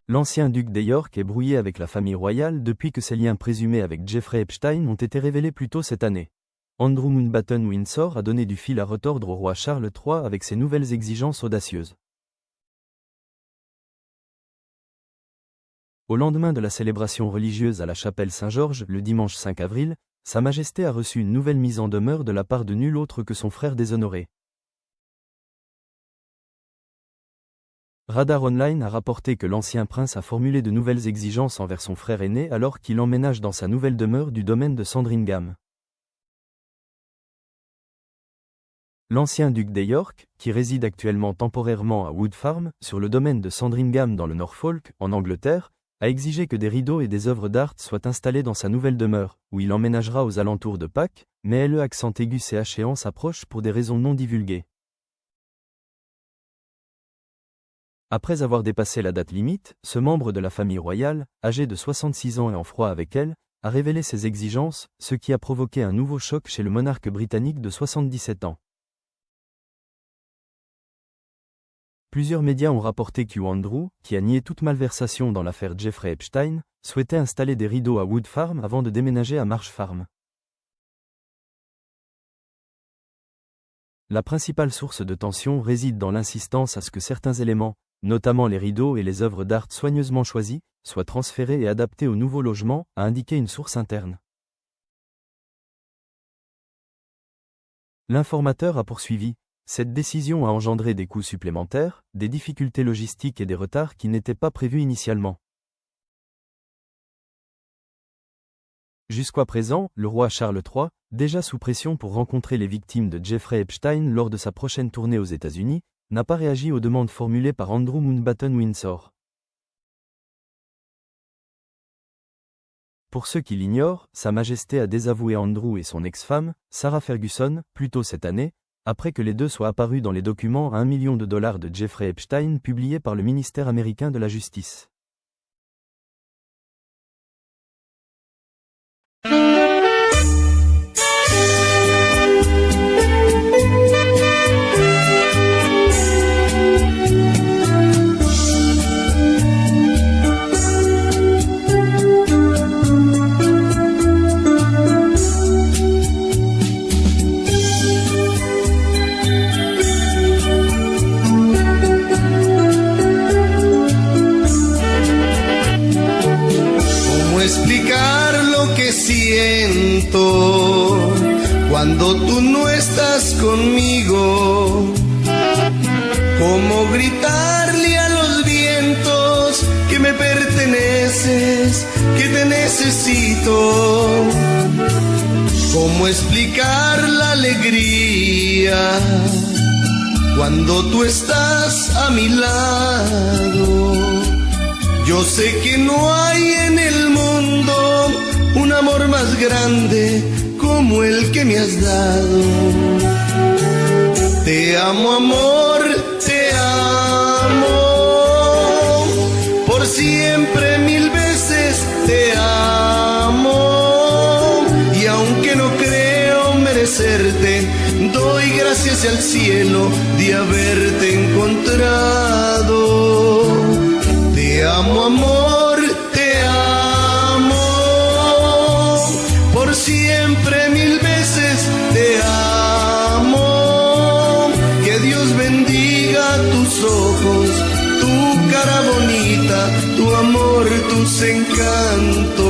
L'ancien duc d'York est brouillé avec la famille royale depuis que ses liens présumés avec Jeffrey Epstein ont été révélés plus tôt cette année. Andrew Mountbatten Windsor a donné du fil à retordre au roi Charles III avec ses nouvelles exigences audacieuses. Au lendemain de la célébration religieuse à la chapelle Saint-Georges, le dimanche 5 avril, Sa Majesté a reçu une nouvelle mise en demeure de la part de nul autre que son frère déshonoré. Radar Online a rapporté que l'ancien prince a formulé de nouvelles exigences envers son frère aîné alors qu'il emménage dans sa nouvelle demeure du domaine de Sandringham. L'ancien duc d'York, qui réside actuellement temporairement à Wood Farm, sur le domaine de Sandringham dans le Norfolk, en Angleterre, a exigé que des rideaux et des œuvres d'art soient installés dans sa nouvelle demeure, où il emménagera aux alentours de Pâques, mais le accent aigu ces échéances approche pour des raisons non divulguées. Après avoir dépassé la date limite, ce membre de la famille royale, âgé de 66 ans et en froid avec elle, a révélé ses exigences, ce qui a provoqué un nouveau choc chez le monarque britannique de 77 ans. Plusieurs médias ont rapporté que Andrew, qui a nié toute malversation dans l'affaire Jeffrey Epstein, souhaitait installer des rideaux à Wood Farm avant de déménager à Marsh Farm. La principale source de tension réside dans l'insistance à ce que certains éléments, notamment les rideaux et les œuvres d'art soigneusement choisis, soient transférés et adaptés au nouveau logement, a indiqué une source interne. L'informateur a poursuivi. Cette décision a engendré des coûts supplémentaires, des difficultés logistiques et des retards qui n'étaient pas prévus initialement. Jusqu'à présent, le roi Charles III, déjà sous pression pour rencontrer les victimes de Jeffrey Epstein lors de sa prochaine tournée aux États-Unis, n'a pas réagi aux demandes formulées par Andrew Mountbatten Windsor. Pour ceux qui l'ignorent, Sa Majesté a désavoué Andrew et son ex-femme, Sarah Ferguson, plus tôt cette année, après que les deux soient apparus dans les documents à $1 million de Jeffrey Epstein publiés par le ministère américain de la Justice. Cuando tú no estás conmigo, ¿cómo gritarle a los vientos que me perteneces, que te necesito? ¿Cómo explicar la alegría cuando tú estás a mi lado? Yo sé que no hay en el mundo un amor más grande como el que me has dado. Te amo, amor, te amo, por siempre 1000 veces te amo. Y aunque no creo merecerte, doy gracias al cielo de haberte encontrado. Te amo, amor, te amo, por siempre 1000 veces te amo. Que Dios bendiga tus ojos, tu cara bonita, tu amor, tus encantos.